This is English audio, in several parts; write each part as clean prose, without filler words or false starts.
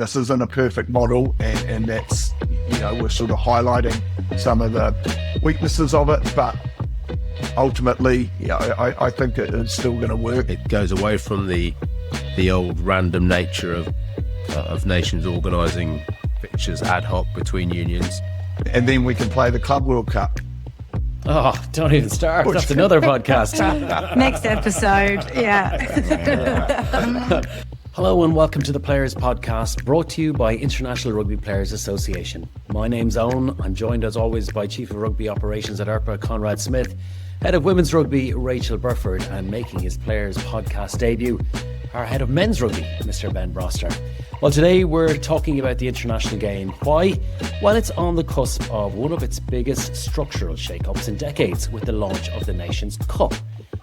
this isn't a perfect model, and that's, we're sort of highlighting some of the weaknesses of it, but ultimately, I think it is still going to work. It goes away from the old random nature of nations organising fixtures ad hoc between unions. And then we can play the Club World Cup. Oh, don't even start. That's another podcast. Next episode, yeah. Hello and welcome to the Players Podcast, brought to you by International Rugby Players Association. My name's Owen. I'm joined as always by Chief of Rugby Operations at IRPA, Conrad Smith, Head of Women's Rugby, Rachael Burford, and making his Players Podcast debut, our Head of Men's Rugby, Mr. Ben Broster. Well, today we're talking about the international game. Why? Well, it's on the cusp of one of its biggest structural shake-ups in decades with the launch of the Nations Cup,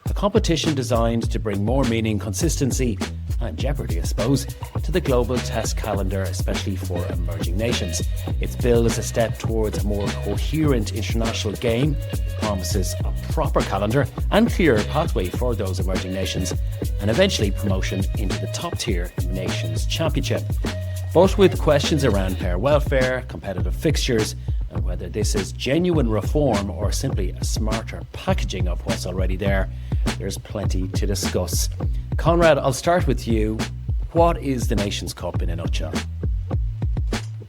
a competition designed to bring more meaning, consistency and jeopardy, I suppose, to the global test calendar, especially for emerging nations. It's billed as a step towards a more coherent international game. It promises a proper calendar and clearer pathway for those emerging nations, and eventually promotion into the top tier Nations Championship. But with questions around player welfare, competitive fixtures, and whether this is genuine reform or simply a smarter packaging of what's already there, there's plenty to discuss. Conrad, I'll start with you. What is the Nations Cup in a nutshell?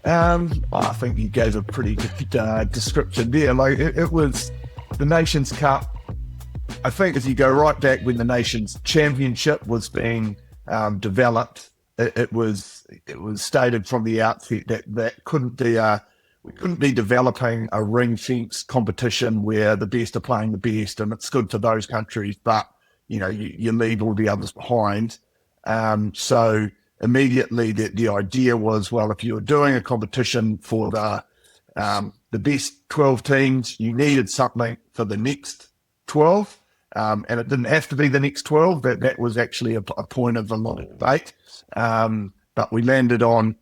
I think you gave a pretty good description there. It was the Nations Cup. I think if you go right back when the Nations Championship was being developed, it was stated from the outset that we couldn't be developing a ring-fence competition where the best are playing the best, and it's good for those countries, but you leave all the others behind. So immediately the idea was, well, if you were doing a competition for the best 12 teams, you needed something for the next 12, and it didn't have to be the next 12. That was actually a point of a lot of debate, but we landed on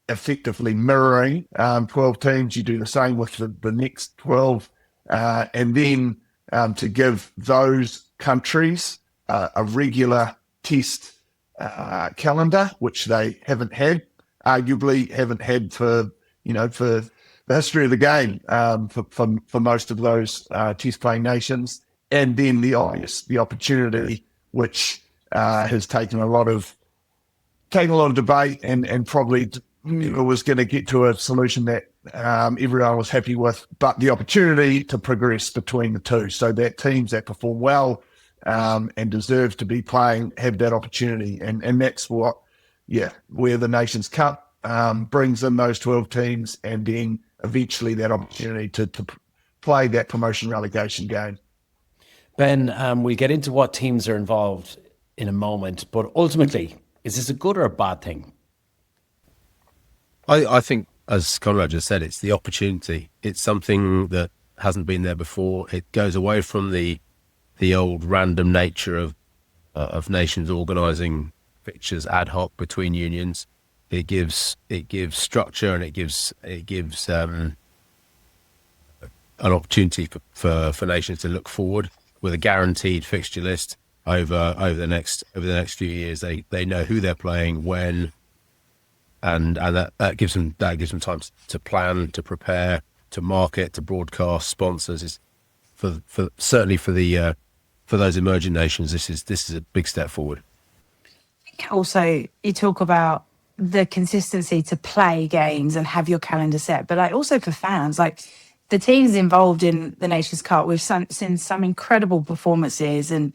effectively mirroring 12 teams. You do the same with the next 12, and then to give those countries a regular test calendar, which they arguably haven't had for the history of the game, for most of those test playing nations. And then the opportunity, which has taken a lot of debate and probably was going to get to a solution that everyone was happy with, but the opportunity to progress between the two, so that teams that perform well and deserve to be playing have that opportunity, and that's where the Nations Cup brings in those 12 teams, and then eventually that opportunity to play that promotion relegation game. Ben, we'll get into what teams are involved in a moment, but ultimately, is this a good or a bad thing? I think, as Conrad just said, it's the opportunity. It's something that hasn't been there before. It goes away from the old random nature of nations organising fixtures ad hoc between unions. It gives structure, and it gives an opportunity for nations to look forward with a guaranteed fixture list over the next few years. They know who they're playing when. And that gives them time to plan, to prepare, to market, to broadcast, sponsors. Is certainly for those emerging nations. This is a big step forward. Also, you talk about the consistency to play games and have your calendar set, but also for fans, the teams involved in the Nations Cup, we've seen some incredible performances and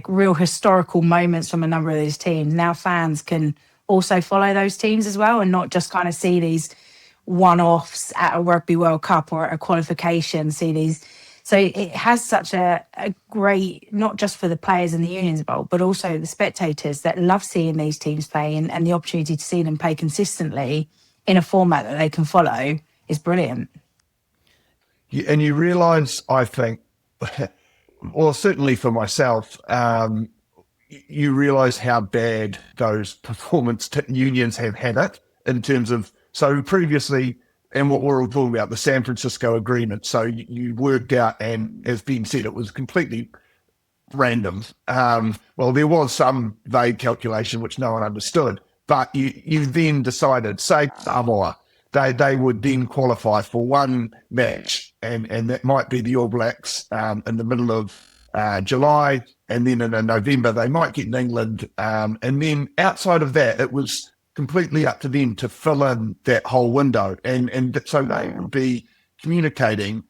real historical moments from a number of these teams. Now fans can also follow those teams as well, and not just kind of see these one-offs at a Rugby World Cup or at a qualification, so it has such a great, not just for the players and the unions involved, but also the spectators that love seeing these teams play, and the opportunity to see them play consistently in a format that they can follow is brilliant. And you realise, I think, well, certainly for myself, you realise how bad those performance unions have had it in terms of, so previously, and what we're all talking about, the San Francisco Agreement. So you worked out, and as Ben said, it was completely random. Well, there was some vague calculation which no one understood, But you then decided, say Samoa, they would then qualify for one match, and that might be the All Blacks in the middle of July, and then in November they might get in England, and then outside of that it was completely up to them to fill in that whole window, and so they would be communicating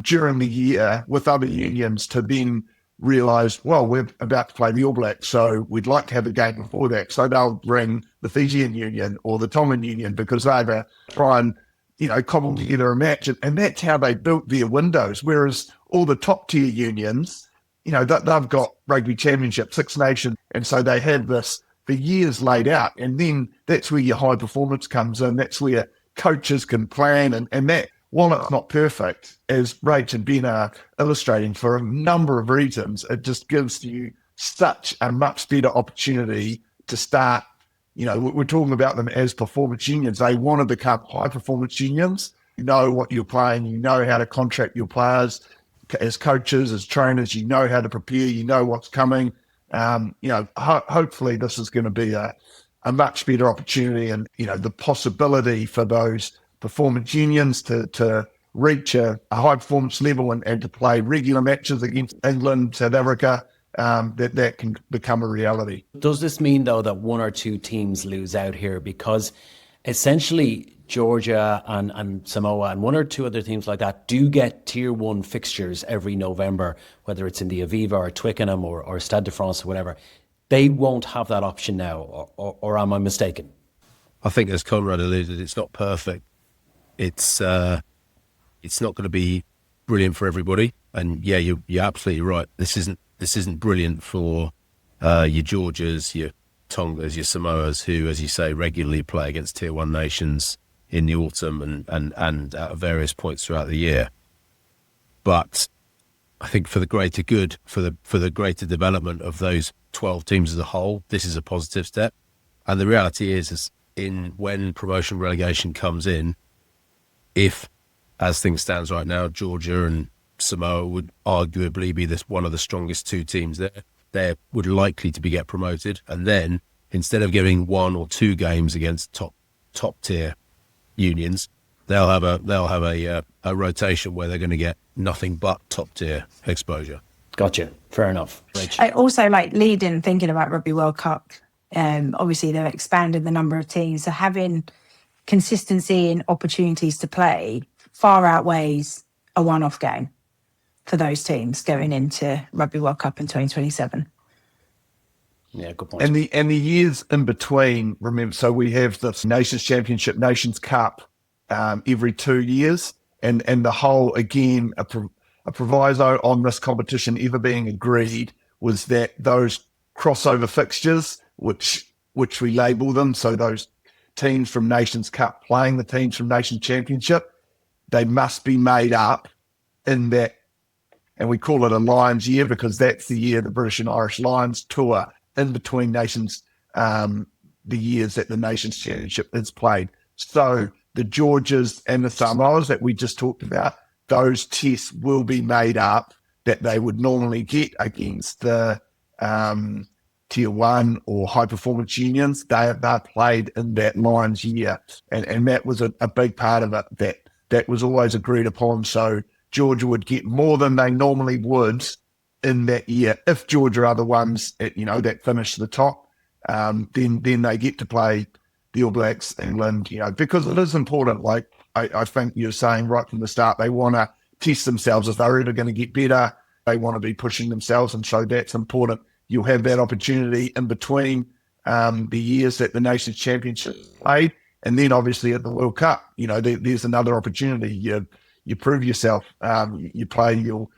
during the year with other unions to then realise, well, we're about to play the All Blacks, so we'd like to have a game before that. So they'll ring the Fijian union or the Tongan union because they'll try and, cobble together a match. And that's how they built their windows. Whereas all the top tier unions, they've got rugby championship, Six Nations, and so they have this for years laid out. And then that's where your high performance comes in. That's where coaches can plan, and that, while it's not perfect, as Rach and Ben are illustrating, for a number of reasons, it just gives you such a much better opportunity to start. We're talking about them as performance unions. They want to become high performance unions. You know what you're playing. You know how to contract your players. As coaches, as trainers, you know how to prepare. You know what's coming. Hopefully this is going to be a much better opportunity, and, the possibility for those performance unions to reach a high performance level and to play regular matches against England, South Africa, that can become a reality. Does this mean, though, that one or two teams lose out here? Because essentially Georgia and Samoa and one or two other teams like that do get tier one fixtures every November, whether it's in the Aviva or Twickenham or Stade de France or whatever. They won't have that option now, or am I mistaken? I think, as Conrad alluded, it's not perfect. It's not going to be brilliant for everybody, and yeah, you're absolutely right. This isn't brilliant for your Georgias, your Tongas, your Samoas, who, as you say, regularly play against tier one nations in the autumn and at various points throughout the year. But I think for the greater good, for the greater development of those 12 teams as a whole, this is a positive step. And the reality is when promotion relegation comes in, if, as things stands right now, Georgia and Samoa would arguably be one of the strongest two teams there, they would likely to get promoted. And then, instead of giving one or two games against top tier unions, they'll have a rotation where they're going to get nothing but top tier exposure. Gotcha. Fair enough. I also leading thinking about Rugby World Cup. Obviously, they've expanded the number of teams, so having consistency and opportunities to play far outweighs a one-off game for those teams going into Rugby World Cup in 2027. Yeah, good point. And the years in between, remember, so we have this Nations Championship, Nations Cup every 2 years, and the whole, again, a proviso on this competition ever being agreed was that those crossover fixtures, which we label them, so those teams from Nations Cup playing the teams from Nations Championship, they must be made up in that, and we call it a Lions year because that's the year the British and Irish Lions tour in between nations, the years that the Nations Championship is played. So the Georgias and the Samoas that we just talked about, those tests will be made up that they would normally get against the tier one or high performance unions. They're played in that Lions year. And that was a big part of it, that was always agreed upon. So Georgia would get more than they normally would in that year. If Georgia are the ones that finish the top, then they get to play the All Blacks, England, because it is important. Like I think you're saying right from the start, they want to test themselves. If they're ever going to get better, they want to be pushing themselves. And so that's important. You'll have that opportunity in between the years that the Nations Championship played. And then obviously at the World Cup, there's another opportunity. You prove yourself. You play, you'll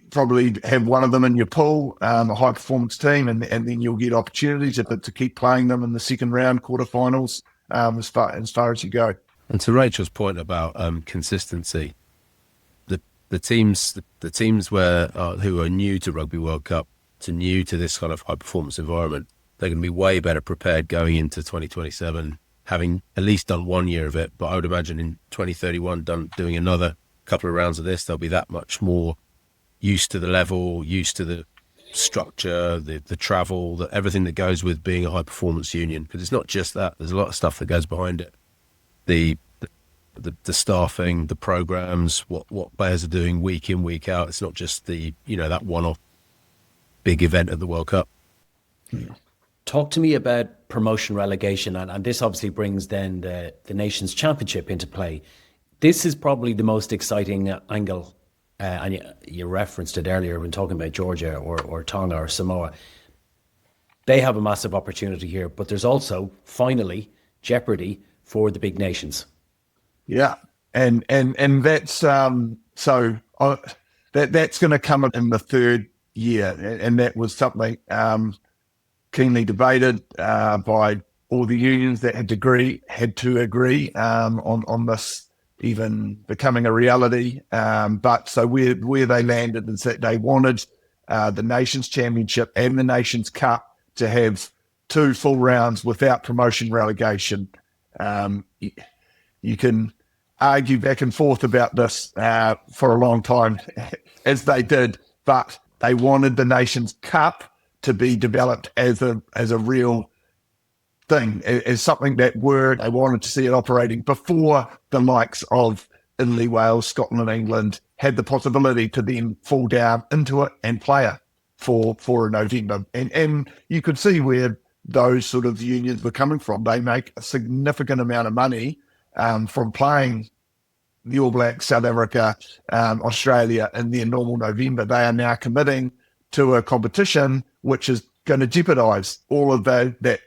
probably have one of them in your pool, a high performance team, and then you'll get opportunities to keep playing them in the second round, quarterfinals, as far as you go. And to Rachel's point about consistency, the teams who are new to Rugby World Cup, new to this kind of high performance environment, they're going to be way better prepared going into 2027, having at least done 1 year of it. But I would imagine in 2031, doing another couple of rounds of this, they'll be that much more used to the level, used to structure, the travel, everything that goes with being a high performance union. Because it's not just that. There's a lot of stuff that goes behind it. The staffing, the programs, what players are doing week in, week out. It's not just that one-off big event at the World Cup. Talk to me about promotion relegation, and this obviously brings then the Nations Championship into play. This is probably the most exciting angle, and you referenced it earlier when talking about Georgia or Tonga or Samoa. They have a massive opportunity here, but there's also, finally, jeopardy for the big nations. Yeah, and that's that's going to come in the third year, and that was something keenly debated by all the unions that had to agree on this even becoming a reality. But so where they landed is that they wanted the Nations Championship and the Nations Cup to have 2 full rounds without promotion relegation. You can argue back and forth about this for a long time, as they did, but they wanted the Nations Cup to be developed as a real thing, as something that they wanted to see it operating before the likes of Italy, Wales, Scotland, and England had the possibility to then fall down into it and play it for a November. And you could see where those sort of unions were coming from. They make a significant amount of money from playing the All Blacks, South Africa, Australia in their normal November. They are now committing to a competition which is going to jeopardise all of that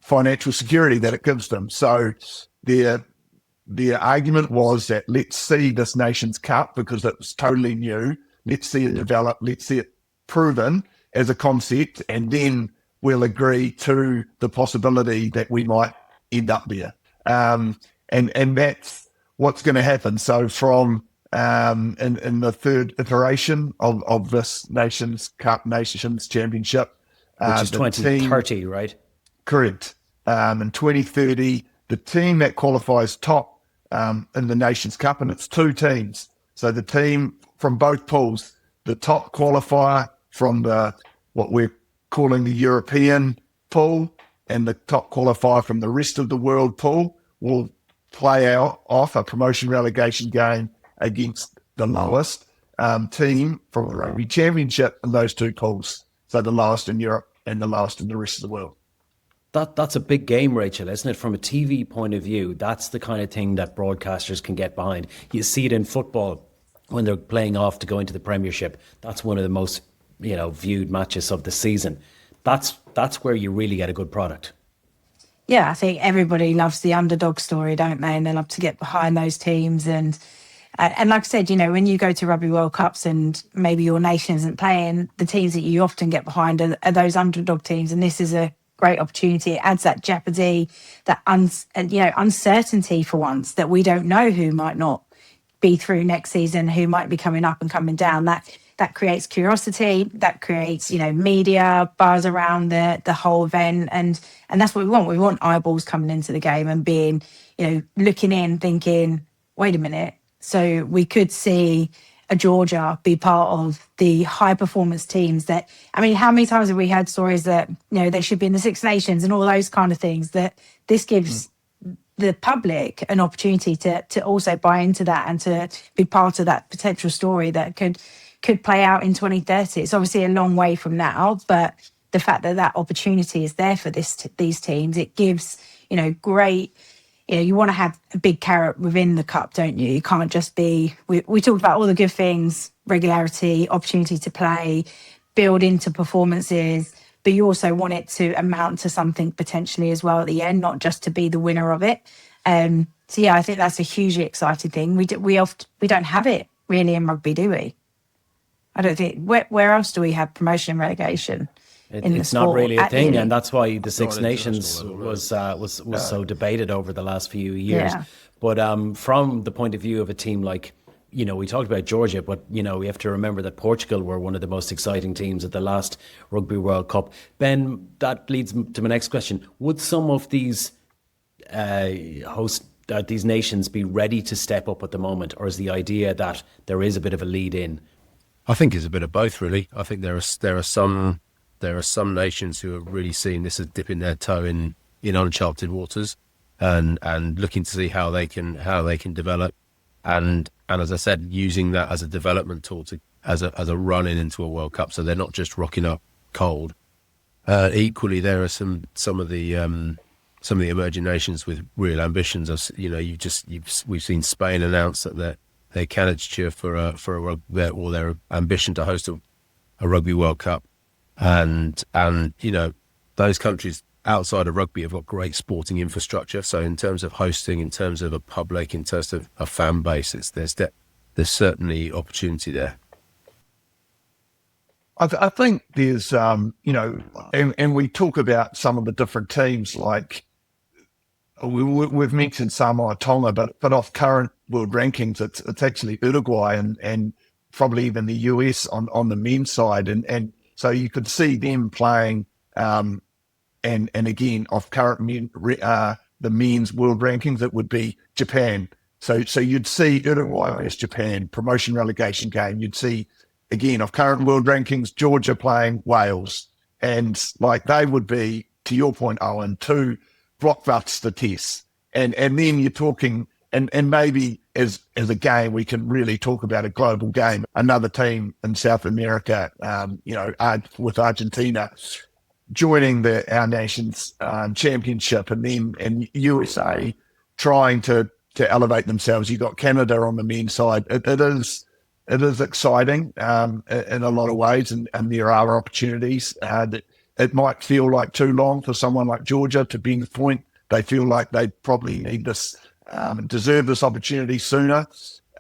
financial security that it gives them. So their argument was that let's see this Nations Cup, because it was totally new. Let's see it develop. Let's see it proven as a concept, and then we'll agree to the possibility that we might end up there. And that's what's going to happen. So from in the third iteration of this Nations Cup, Nations Championship, which is 2030, right? Correct. In 2030, the team that qualifies top in the Nations Cup, and it's 2 teams. So the team from both pools, the top qualifier from what we're calling the European pool, and the top qualifier from the rest of the world pool, will play off a promotion relegation game against the lowest team from the Rugby Championship in those 2 pools. So the lowest in Europe and the lowest in the rest of the world. That's a big game, Rachael, isn't it? From a TV point of view, that's the kind of thing that broadcasters can get behind. You see it in football when they're playing off to go into the Premiership. That's one of the most viewed matches of the season. That's where you really get a good product. Yeah, I think everybody loves the underdog story, don't they? And they love to get behind those teams. And like I said, when you go to Rugby World Cups and maybe your nation isn't playing, the teams that you often get behind are those underdog teams. And this is a great opportunity. It adds that jeopardy, that uncertainty for once, that we don't know who might not be through next season, who might be coming up and coming down. That creates curiosity, that creates, media buzz around the whole event. And that's what we want. We want eyeballs coming into the game and being, looking in, thinking, wait a minute. So we could see a Georgia be part of the high performance teams that, how many times have we heard stories that, they should be in the Six Nations and all those kind of things, that this gives the public an opportunity to also buy into that and to be part of that potential story that could play out in 2030. It's obviously a long way from now, but the fact that opportunity is there for these teams, it gives, great, you want to have a big carrot within the cup, don't you? You can't just be, we talked about all the good things, regularity, opportunity to play, build into performances, but you also want it to amount to something potentially as well at the end, not just to be the winner of it. So yeah, I think that's a hugely exciting thing. We don't have it really in rugby, do we? I don't think, where else do we have promotion and relegation? It's not really a thing, and that's why the Six Nations was so debated over the last few years. Yeah. But from the point of view of a team like, we talked about Georgia, but we have to remember that Portugal were one of the most exciting teams at the last Rugby World Cup. Ben, that leads to my next question: would some of these these nations be ready to step up at the moment, or is the idea that there is a bit of a lead in? I think it's a bit of both, really. I think there are some nations who are really seeing this as dipping their toe in uncharted waters, and looking to see how they can develop, and as I said, using that as a development tool as a run into a World Cup, so they're not just rocking up cold. Equally, there are some of the emerging nations with real ambitions. We've seen Spain announce that their candidature for their ambition to host a Rugby World Cup, and those countries outside of rugby have got great sporting infrastructure. So in terms of hosting, in terms of a public, in terms of a fan base, there's certainly opportunity there. I think there's, and we talk about some of the different teams, like we've mentioned Samoa, Tonga, but off current world rankings, it's actually Uruguay and probably even the US on the men's side. And so you could see them playing, and again, off current the men's world rankings, it would be Japan. So you'd see Uruguay as Japan, promotion relegation game. You'd see, again, off current world rankings, Georgia playing Wales. And like they would be, to your point, Owen, two blockbuster tests. And then you're talking, and maybe as a game, we can really talk about a global game. Another team in South America, with Argentina joining our nation's championship, and then and USA trying to elevate themselves. You got Canada on the men's side. It is exciting in a lot of ways, and there are opportunities. That it might feel like too long for someone like Georgia to be in the point. They feel like they probably need this, deserve this opportunity sooner.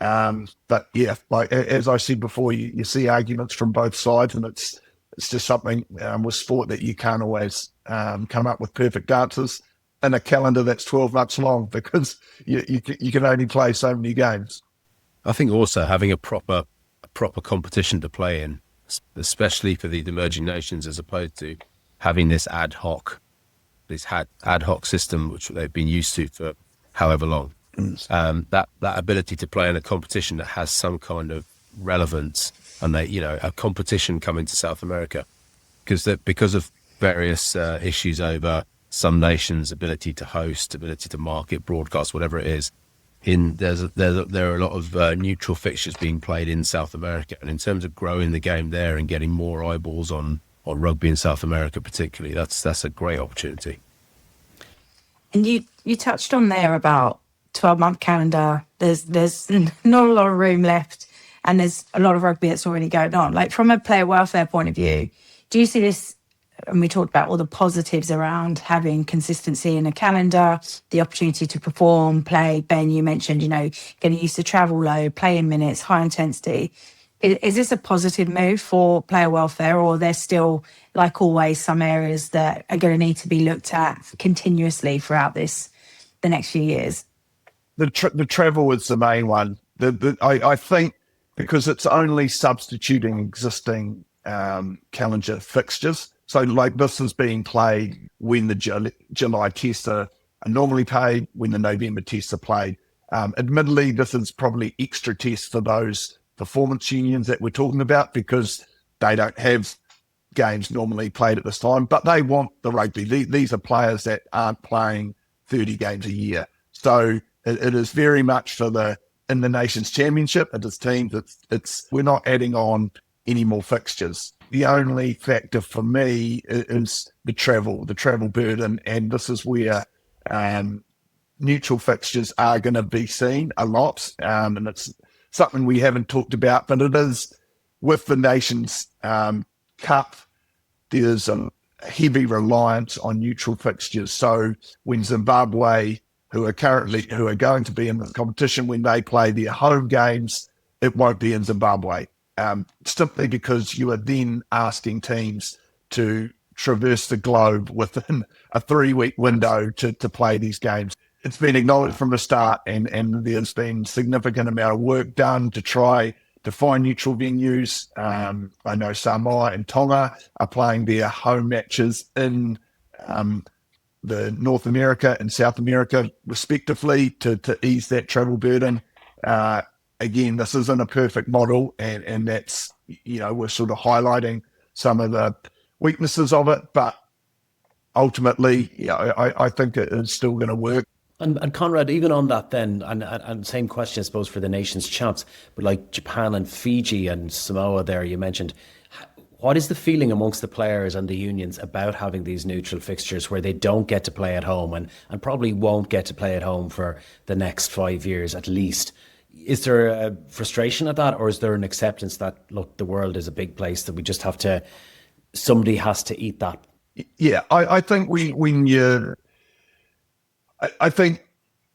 But yeah, like as I said before, you see arguments from both sides, and it's just something with sport that you can't always come up with perfect answers in a calendar that's 12 months long, because you can only play so many games. I think also having a proper competition to play in, especially for the emerging nations, as opposed to having this ad hoc system which they've been used to for however long. That ability to play in a competition that has some kind of relevance, and a competition coming to South America because of various issues over some nations' ability to host, ability to market, broadcast, whatever it is. There are a lot of neutral fixtures being played in South America, and in terms of growing the game there and getting more eyeballs on rugby in South America particularly, that's a great opportunity. And you touched on there about 12-month calendar. There's not a lot of room left, and there's a lot of rugby that's already going on. Like, from a player welfare point of view, do you see this? And we talked about all the positives around having consistency in a calendar, the opportunity to perform, play. Ben, you mentioned, getting used to travel low, playing minutes, high intensity. Is this a positive move for player welfare, or there's still, like always, some areas that are going to need to be looked at continuously throughout the next few years? The travel is the main one. I think because it's only substituting existing calendar fixtures. So like this is being played when the July tests are normally played, when the November tests are played. Admittedly, this is probably extra tests for those performance unions that we're talking about, because they don't have games normally played at this time, but they want the rugby. These are players that aren't playing 30 games a year. So it is very much in the Nations Championship. It is teams. We're not adding on any more fixtures. The only factor for me is the travel burden, and this is where neutral fixtures are going to be seen a lot, and it's something we haven't talked about, but it is with the Nations Cup. There's a heavy reliance on neutral fixtures. So when Zimbabwe, who are going to be in the competition, when they play their home games, it won't be in Zimbabwe. Simply because you are then asking teams to traverse the globe within a 3-week window to play these games. It's been acknowledged from the start, and there's been significant amount of work done to try to find neutral venues. I know Samoa and Tonga are playing their home matches in the North America and South America, respectively, to ease that travel burden. Again, this isn't a perfect model, and that's we're sort of highlighting some of the weaknesses of it, but ultimately, I think it is still going to work. And Conrad, even on that then, and same question, I suppose, for the nations champs, but like Japan and Fiji and Samoa there, you mentioned, what is the feeling amongst the players and the unions about having these neutral fixtures where they don't get to play at home and probably won't get to play at home for the next 5 years at least? Is there a frustration at that, or is there an acceptance that, look, the world is a big place, that we just have to, somebody has to eat that? Yeah, I think I think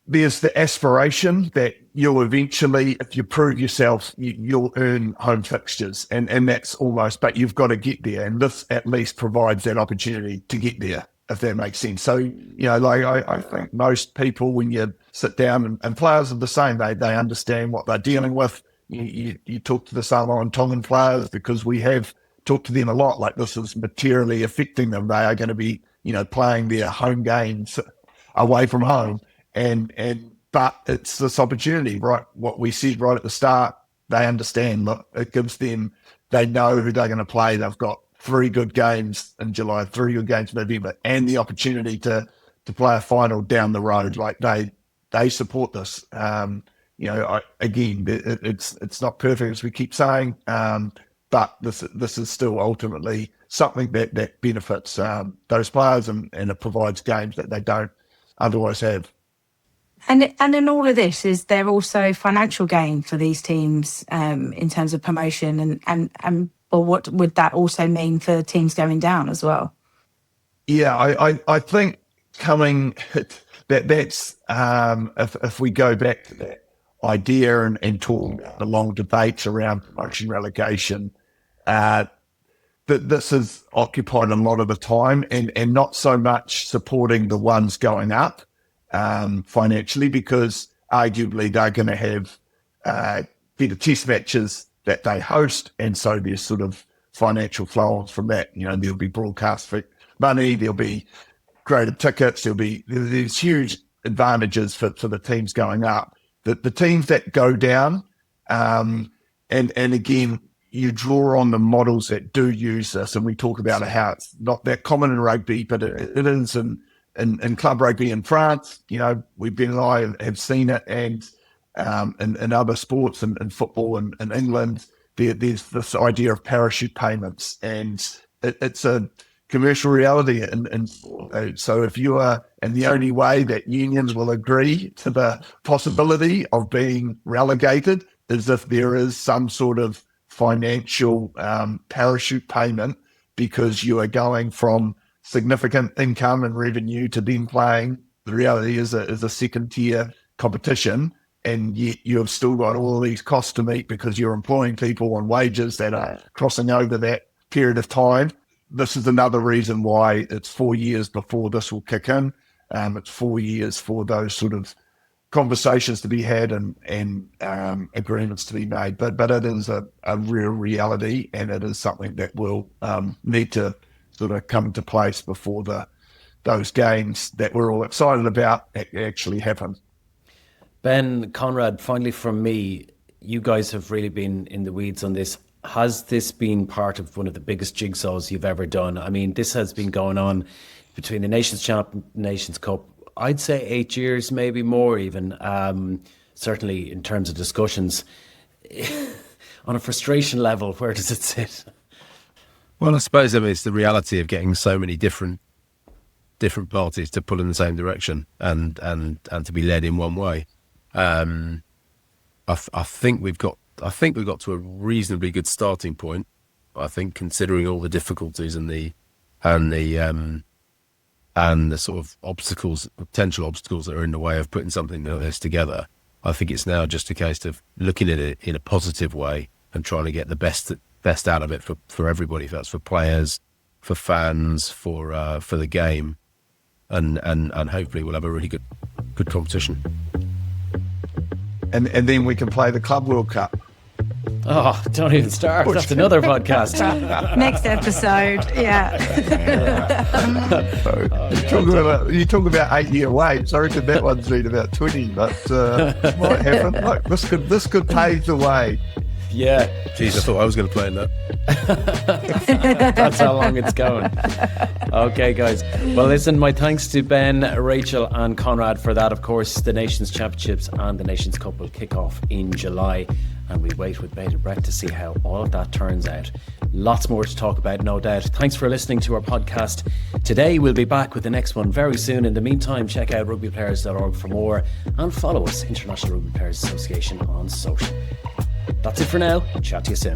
there's the aspiration that you'll eventually, if you prove yourself, you'll earn home fixtures, and that's almost, but you've got to get there, and this at least provides that opportunity to get there, if that makes sense. So, I think most people, when you sit down, and players are the same, they understand what they're dealing with. You talk to the Samoan and Tongan players, because we have talked to them a lot, like this is materially affecting them. They are going to be, playing their home games away from home, but it's this opportunity, right? What we said right at the start, they understand. Look, it gives them, they know who they're going to play. They've got 3 good games in July, 3 good games in November, and the opportunity to play a final down the road. Like they support this. Again, it's not perfect, as we keep saying, but this is still ultimately something that benefits those players, and it provides games that they don't otherwise have. And in all of this, is there also financial gain for these teams in terms of promotion, and or what would that also mean for teams going down as well? Yeah, I think that's if we go back to that idea and talk about the long debates around promotion relegation, that this has occupied a lot of the time, and not so much supporting the ones going up financially, because arguably they're going to have better test matches that they host, and so there's sort of financial flow from that. There'll be broadcast for money, there'll be greater tickets, there's huge advantages for the teams going up. The teams that go down, and again, you draw on the models that do use this, and we talk about how it's not that common in rugby, but it is in club rugby in France. We've been and I have seen it, and in other sports, and football in England, there's this idea of parachute payments, and it's a commercial reality. And so if you are, and the only way that unions will agree to the possibility of being relegated is if there is some sort of financial parachute payment, because you are going from significant income and revenue to then playing, the reality is a second tier competition, and yet you have still got all of these costs to meet because you're employing people on wages that are crossing over that period of time. This is another reason why it's 4 years before this will kick in. It's 4 years for those sort of conversations to be had and agreements to be made. But it is a real reality, and it is something that will need to sort of come into place before those games that we're all excited about actually happen. Ben, Conrad, finally from me, you guys have really been in the weeds on this. Has this been part of one of the biggest jigsaws you've ever done? I mean, this has been going on between the Nations Champ, Nations Cup, I'd say 8 years, maybe more even, certainly in terms of discussions. On a frustration level, where does it sit? Well, I suppose it's the reality of getting so many different parties to pull in the same direction and to be led in one way. I think we've got to a reasonably good starting point. I think, considering all the difficulties and the sort of potential obstacles that are in the way of putting something like this together, I think it's now just a case of looking at it in a positive way and trying to get the best out of it for everybody. If that's for players, for fans, for the game, and hopefully we'll have a really good competition. And then we can play the Club World Cup. Oh, don't even start. That's another podcast. Next episode, yeah. You talk about 8-year waits. I reckon that one's been about 20, but might happen. Look, this could pave the way. Yeah. Jeez, I thought I was going to play in that. That's how long it's going. Okay, guys. Well, listen, my thanks to Ben, Rachel and Conrad for that. Of course, the Nations Championships and the Nations Cup will kick off in July, and we wait with bated breath to see how all of that turns out. Lots more to talk about, no doubt. Thanks for listening to our podcast today. We'll be back with the next one very soon. In the meantime, check out rugbyplayers.org for more and follow us, International Rugby Players Association, on social. That's it for now. Chat to you soon.